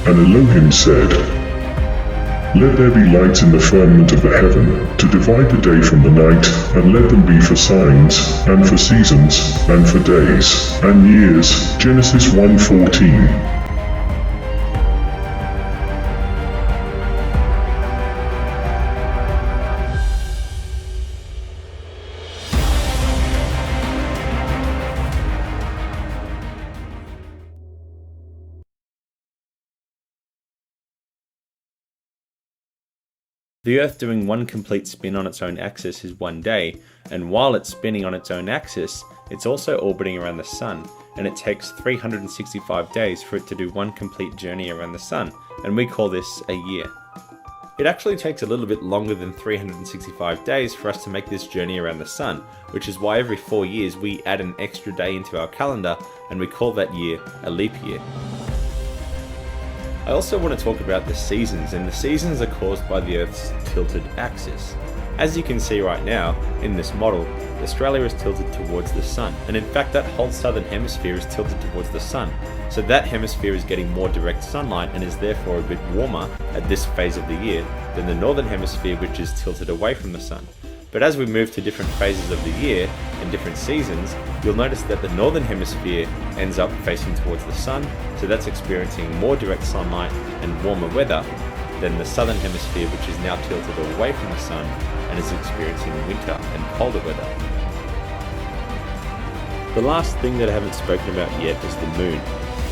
And Elohim said, Let there be lights in the firmament of the heaven, to divide the day from the night, and let them be for signs, and for seasons, and for days, and years. Genesis 1:14. The Earth doing one complete spin on its own axis is 1 day, and while it's spinning on its own axis, it's also orbiting around the Sun, and it takes 365 days for it to do one complete journey around the Sun, and we call this a year. It actually takes a little bit longer than 365 days for us to make this journey around the Sun, which is why every 4 years we add an extra day into our calendar, and we call that year a leap year. I also want to talk about the seasons, and the seasons are caused by the Earth's tilted axis. As you can see right now, in this model, Australia is tilted towards the Sun, and in fact that whole southern hemisphere is tilted towards the Sun, so that hemisphere is getting more direct sunlight and is therefore a bit warmer at this phase of the year than the northern hemisphere, which is tilted away from the Sun. But as we move to different phases of the year and different seasons, you'll notice that the northern hemisphere ends up facing towards the Sun, so that's experiencing more direct sunlight and warmer weather than the southern hemisphere, which is now tilted away from the Sun and is experiencing winter and colder weather. The last thing that I haven't spoken about yet is the Moon.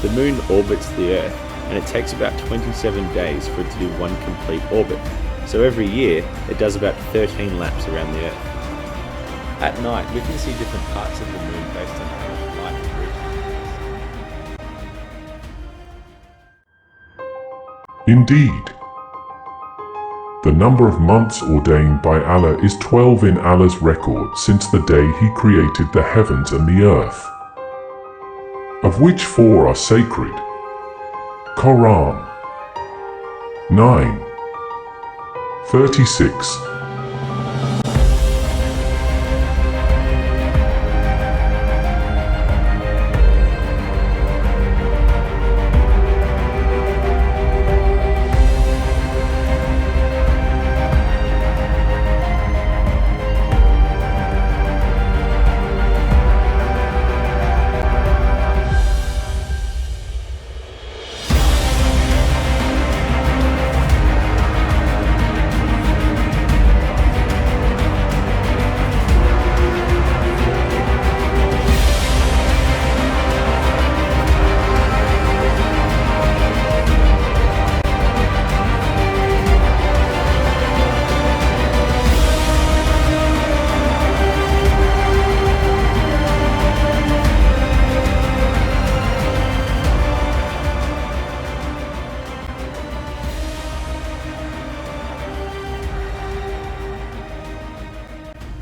The Moon orbits the Earth, and it takes about 27 days for it to do one complete orbit. So every year, it does about 13 laps around the Earth. At night, we can see different parts of the Moon based on how much light it reaches. Indeed. The number of months ordained by Allah is 12 in Allah's record since the day He created the heavens and the earth, of which 4 are sacred. Qur'an 9:36.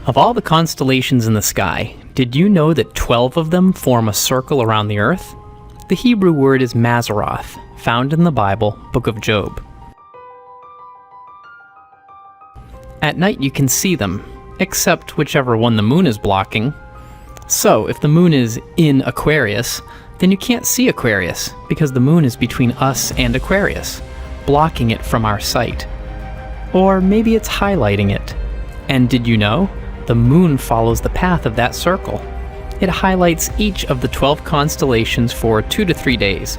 Of all the constellations in the sky, did you know that 12 of them form a circle around the Earth? The Hebrew word is Mazzaroth, found in the Bible, Book of Job. At night you can see them, except whichever one the moon is blocking. So, if the moon is in Aquarius, then you can't see Aquarius, because the moon is between us and Aquarius, blocking it from our sight. Or maybe it's highlighting it. And did you know? The moon follows the path of that circle. It highlights each of the 12 constellations for 2 to 3 days.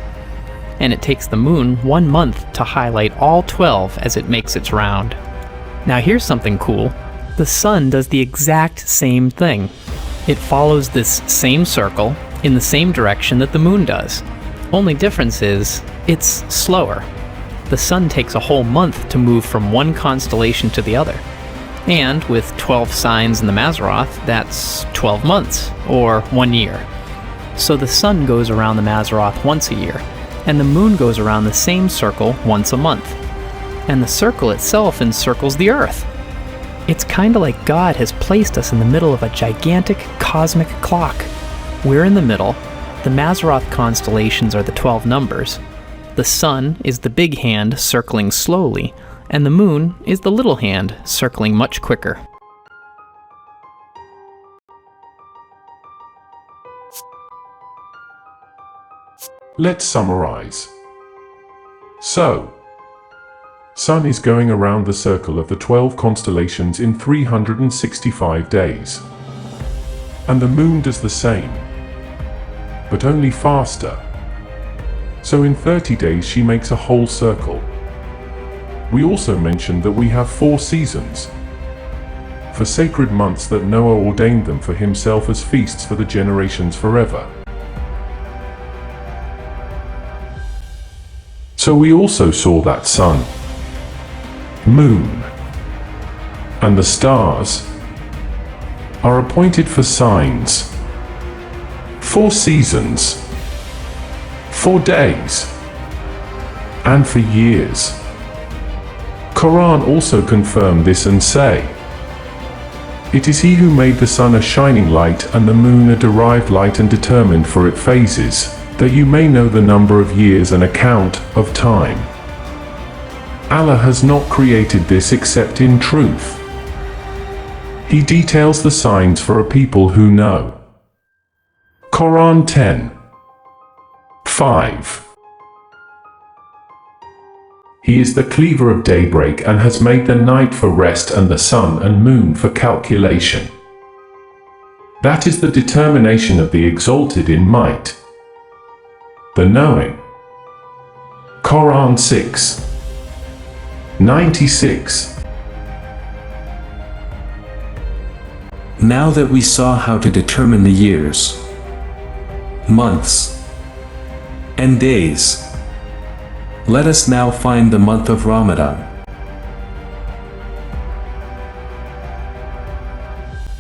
And it takes the moon 1 month to highlight all 12 as it makes its round. Now here's something cool. The sun does the exact same thing. It follows this same circle in the same direction that the moon does. Only difference is, it's slower. The sun takes a whole month to move from one constellation to the other. And with 12 signs in the Mazzaroth, that's 12 months, or 1 year. So the sun goes around the Mazzaroth once a year, and the moon goes around the same circle once a month. And the circle itself encircles the Earth. It's kinda like God has placed us in the middle of a gigantic cosmic clock. We're in the middle, the Mazzaroth constellations are the 12 numbers. The sun is the big hand circling slowly, and the moon is the little hand, circling much quicker. Let's summarize. So, Sun is going around the circle of the 12 constellations in 365 days. And the Moon does the same, but only faster. So in 30 days she makes a whole circle. We also mentioned that we have 4 seasons, for sacred months that Noah ordained them for himself as feasts for the generations forever. So we also saw that sun, moon, and the stars are appointed for signs, 4 seasons, 4 days, and for years. Qur'an also confirmed this and say, "It is he who made the sun a shining light and the moon a derived light and determined for its phases, that you may know the number of years and account of time. Allah has not created this except in truth. He details the signs for a people who know." Quran 10:5. He is the cleaver of daybreak and has made the night for rest and the sun and moon for calculation. That is the determination of the exalted in might, the knowing. Quran 6:96. Now that we saw how to determine the years, months, and days, let us now find the month of Ramadan.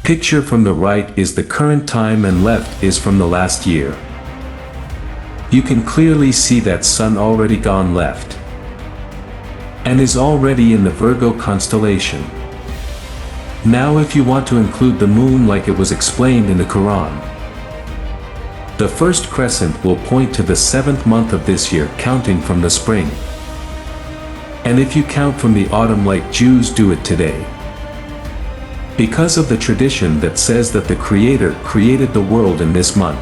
Picture from the right is the current time and left is from the last year. You can clearly see that sun already gone left and is already in the Virgo constellation. Now if you want to include the moon like it was explained in the Quran, the first crescent will point to the 7th month of this year counting from the spring. And if you count from the autumn like Jews do it today, because of the tradition that says that the Creator created the world in this month,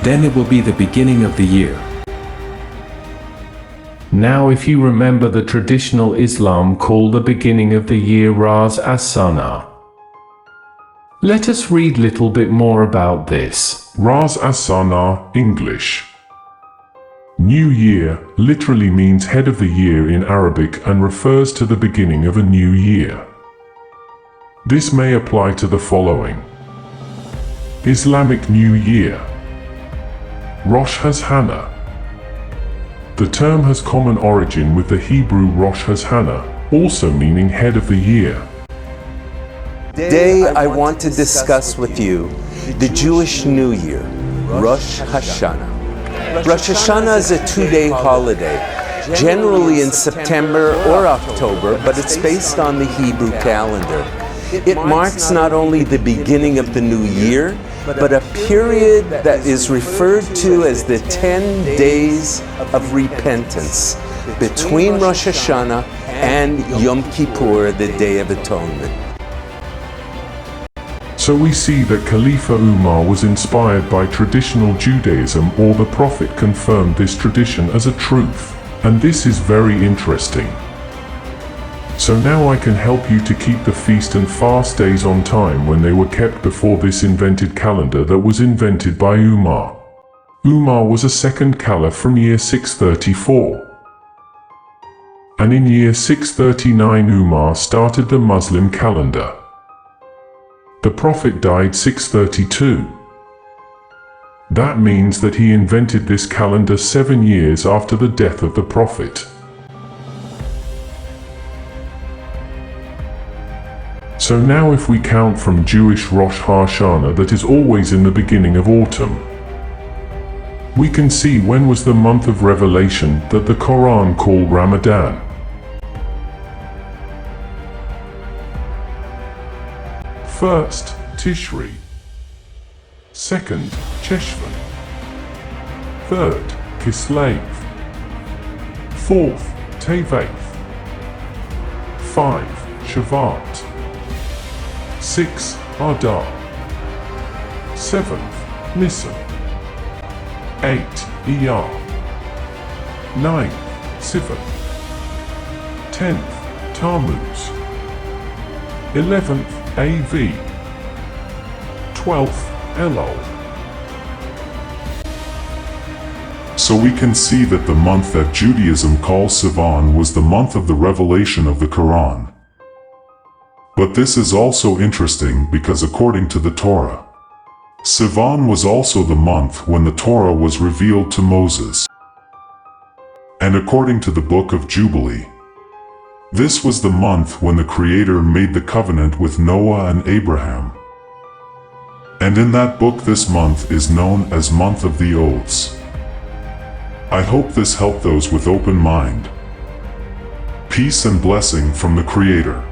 then it will be the beginning of the year. Now if you remember the traditional Islam call the beginning of the year Ras as-Sana. Let us read little bit more about this. Ras as-Sana, English. New Year literally means head of the year in Arabic and refers to the beginning of a new year. This may apply to the following: Islamic New Year, Rosh Hashanah. The term has common origin with the Hebrew Rosh Hashanah, also meaning head of the year. Today I want to discuss with you the Jewish New Year, Rosh Hashanah. Rosh Hashanah is a 2-day holiday, generally in September or October, but it's based on the Hebrew calendar. It marks not only the beginning of the new year, but a period that is referred to as the 10 days of repentance between Rosh Hashanah and Yom Kippur, the Day of Atonement. So we see that Khalifa Umar was inspired by traditional Judaism, or the Prophet confirmed this tradition as a truth. And this is very interesting. So now I can help you to keep the feast and fast days on time when they were kept before this invented calendar that was invented by Umar. Umar was a second caliph from year 634. And in year 639 Umar started the Muslim calendar. The Prophet died 632. That means that he invented this calendar 7 years after the death of the Prophet. So now if we count from Jewish Rosh Hashanah, that is always in the beginning of autumn, we can see when was the month of revelation that the Quran called Ramadan. First, Tishri. Second, Cheshvan. Third, Kislev. Fourth, Tevet. 5, Shavuot. 6, Adar. 7th, Nisan. 8, Iyar. 9th, Sivan. 10th, Tammuz. 11th, AV. 12th, Elul. So we can see that the month that Judaism calls Sivan was the month of the revelation of the Qur'an. But this is also interesting because according to the Torah, Sivan was also the month when the Torah was revealed to Moses. And according to the Book of Jubilee, this was the month when the Creator made the covenant with Noah and Abraham. And in that book this month is known as Month of the Oaths. I hope this helped those with open mind. Peace and blessing from the Creator.